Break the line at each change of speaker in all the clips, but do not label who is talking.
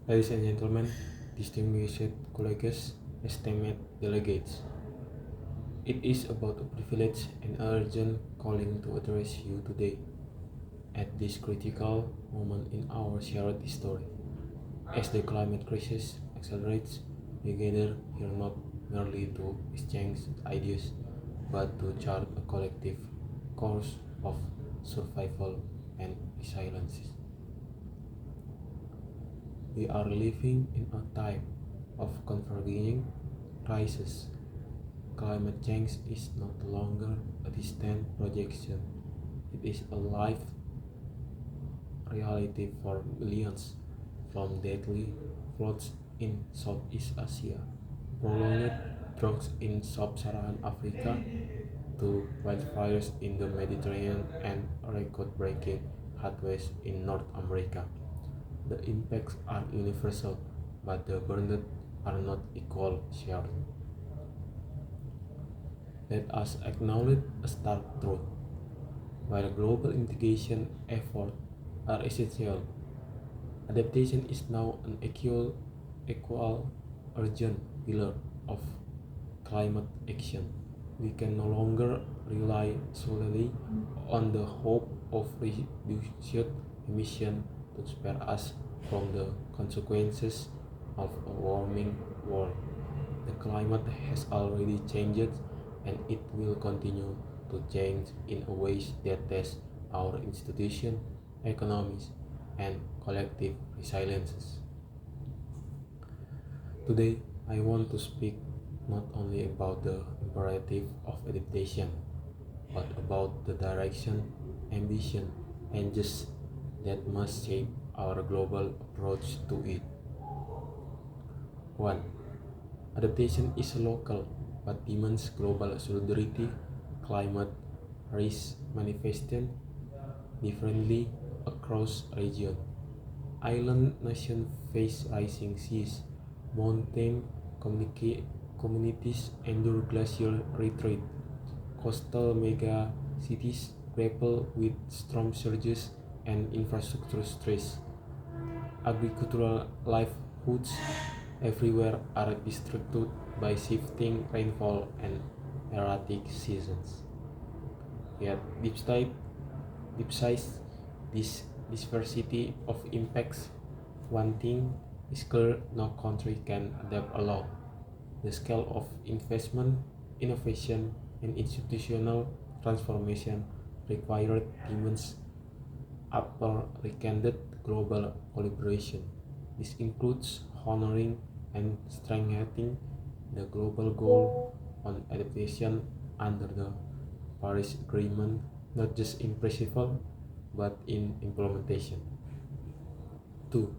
Ladies and gentlemen, distinguished colleagues, esteemed delegates, it is about a privilege and urgent calling to address you today at this critical moment in our shared history. As the climate crisis accelerates, we gather here not merely to exchange ideas, but to chart a collective course of survival and resilience. We are living in a time of converging crises. Climate change is no longer a distant projection, it is a live reality for millions, from deadly floods in Southeast Asia, prolonged droughts in sub-Saharan Africa, to wildfires in the Mediterranean and record-breaking heatwaves in North America. The impacts are universal, but the burdens are not equal shared. Let us acknowledge a stark truth. While global mitigation efforts are essential, adaptation is now an equal urgent pillar of climate action. We can no longer rely solely on the hope of reduced emission to spare us from the consequences of a warming world. The climate has already changed and it will continue to change in a ways that test our institutions, economies, and collective resiliences. Today, I want to speak not only about the imperative of adaptation, but about the direction, ambition, and just that must shape our global approach to it. 1. Adaptation is local but demands global solidarity. Climate risk manifested differently across regions. Island nations face rising seas, mountain communities endure glacial retreat, coastal mega cities grapple with storm surges and infrastructure stress. Agricultural livelihoods everywhere are distracted by shifting rainfall and erratic seasons. Yet, despite this diversity of impacts, one thing is clear: no country can adapt alone. The scale of investment, innovation, and institutional transformation required demands unprecedented global collaboration. This includes honoring and strengthening the global goal on adaptation under the Paris Agreement, not just in principle but in implementation. 2.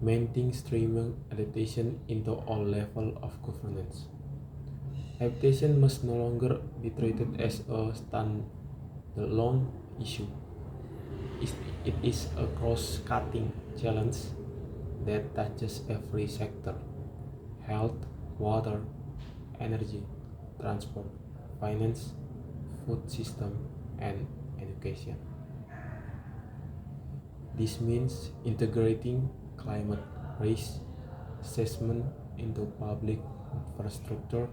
Mainstreaming adaptation into all levels of governance. Adaptation must no longer be treated as a standalone issue. It is a cross-cutting challenge that touches every sector: health, water, energy, transport, finance, food system, and education. This means integrating climate risk assessment into public infrastructure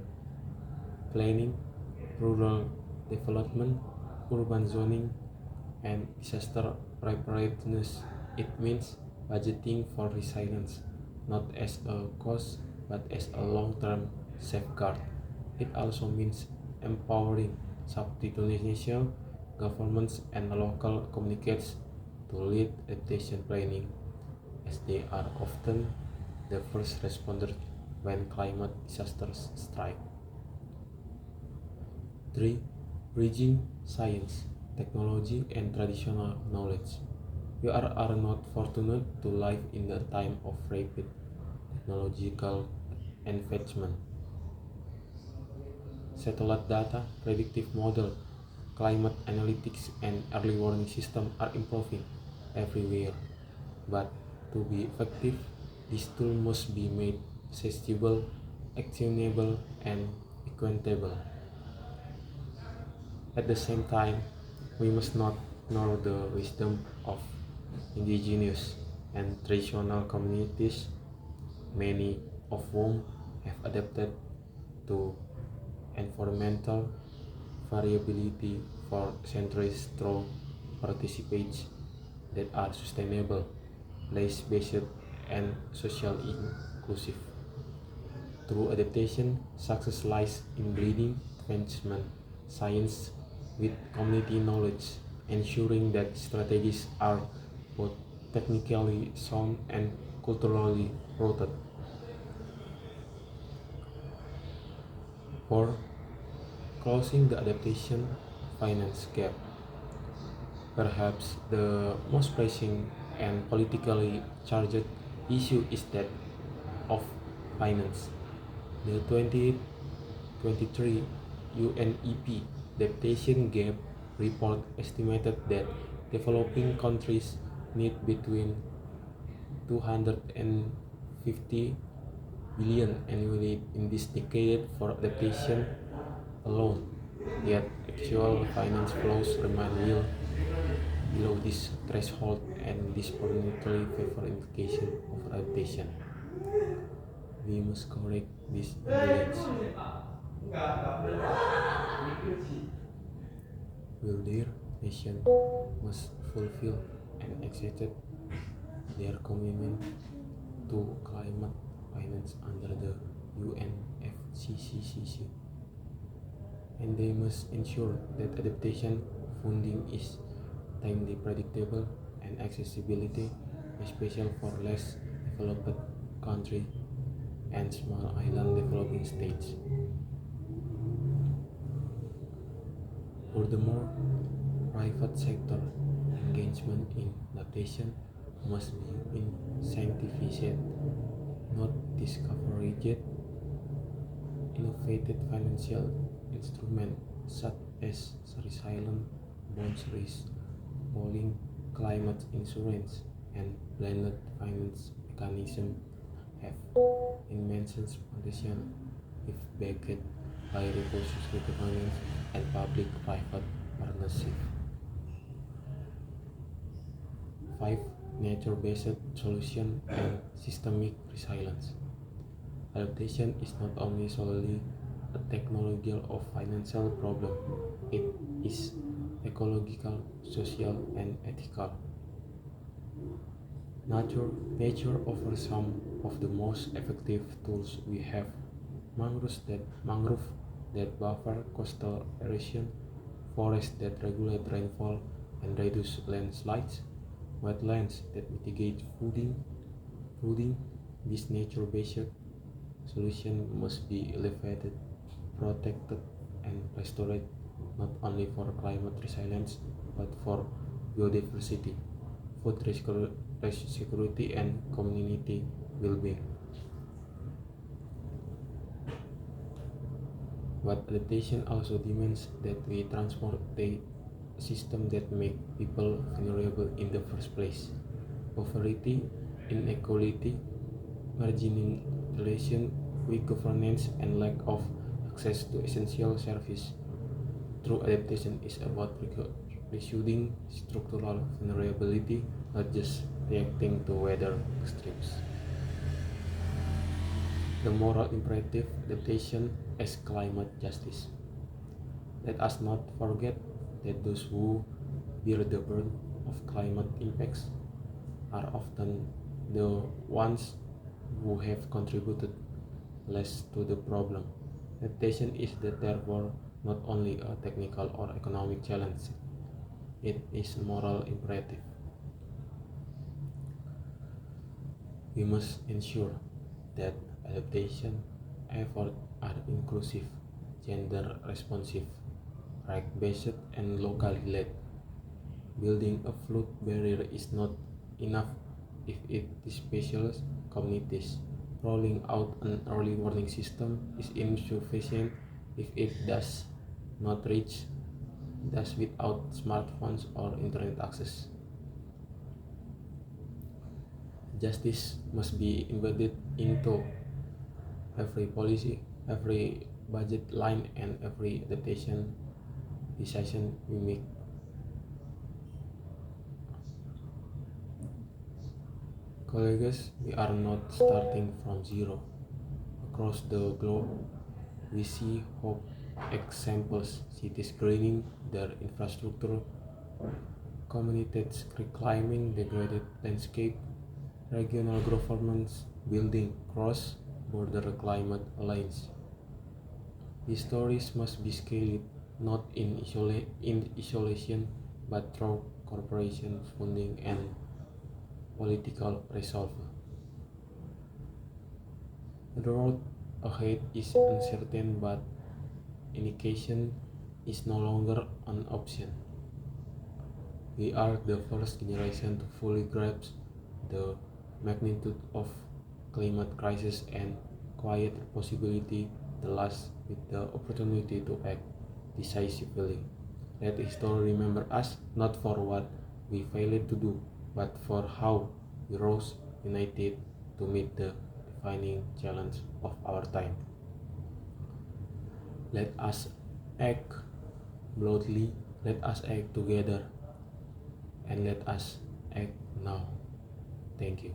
planning, rural development, urban zoning, and disaster preparedness. It means budgeting for resilience, not as a cost but as a long-term safeguard. It also means empowering sub-national governments and local communities to lead adaptation planning, as they are often the first responders when climate disasters strike. 3. Bridging science, technology, and traditional knowledge. We are not fortunate to live in a time of rapid technological advancement. Satellite data, predictive model, climate analytics, and early warning systems are improving everywhere. But to be effective, these tools must be made accessible, actionable, and equitable. At the same time, we must not ignore the wisdom of indigenous and traditional communities, many of whom have adapted to environmental variability for centuries through participation that are sustainable, place-based, and socially inclusive. Through adaptation, success lies in blending advancement science with community knowledge, ensuring that strategies are both technically sound and culturally rooted. For closing the adaptation finance gap, perhaps the most pressing and politically charged issue is that of finance. The 2023 UNEP Adaptation Gap report estimated that developing countries need between 250 billion annually in this decade for adaptation alone. Yet actual finance flows remain well below this threshold and disproportionately favor indication of adaptation. We must correct this imbalance. Will their nation must fulfill and execute their commitment to climate finance under the UNFCCC, and they must ensure that adaptation funding is timely, predictable, and accessibility, especially for less developed countries and small island developing states. Furthermore, private sector engagement in adaptation must be incentivized, not discouraged. Innovative financial instruments such as resilient bonds, risk pooling, climate insurance, and blended finance mechanisms have immense potential if backed by robust finance and public-private partnership. 5. Nature-based solution and systemic resilience. Adaptation is not only solely a technological or financial problem, it is ecological, social, and ethical. Nature offers some of the most effective tools we have. Mangrove that buffer coastal erosion, forests that regulate rainfall and reduce landslides, wetlands that mitigate flooding. This nature-based solution must be elevated, protected, and restored not only for climate resilience but for biodiversity, food security, and community well-being. But adaptation also demands that we transform the system that make people vulnerable in the first place. Poverty, inequality, marginalization, weak governance, and lack of access to essential services. True adaptation is about reducing structural vulnerability, not just reacting to weather extremes. The moral imperative adaptation as climate justice. Let us not forget that those who bear the burden of climate impacts are often the ones who have contributed less to the problem. Adaptation is therefore not only a technical or economic challenge, it is a moral imperative. We must ensure that adaptation efforts are inclusive, gender responsive, right-based, and locally led. Building a flood barrier is not enough if it displaces communities. Rolling out an early warning system is insufficient if it does not reach those without smartphones or internet access. Justice must be embedded into every policy, every budget line, and every adaptation decision we make. Colleagues, we are not starting from zero. Across the globe, we see hope examples, cities greening their infrastructure, communities reclaiming degraded landscape, regional governments building cross-border climate alliance. These stories must be scaled not in isolation but through cooperation, funding, and political resolve. The road ahead is uncertain, but inaction is no longer an option. We are the first generation to fully grasp the magnitude of climate crisis and quiet possibility, the last with the opportunity to act decisively. Let history remember us not for what we failed to do, but for how we rose united to meet the defining challenge of our time. Let us act boldly, let us act together, and let us act now. Thank you.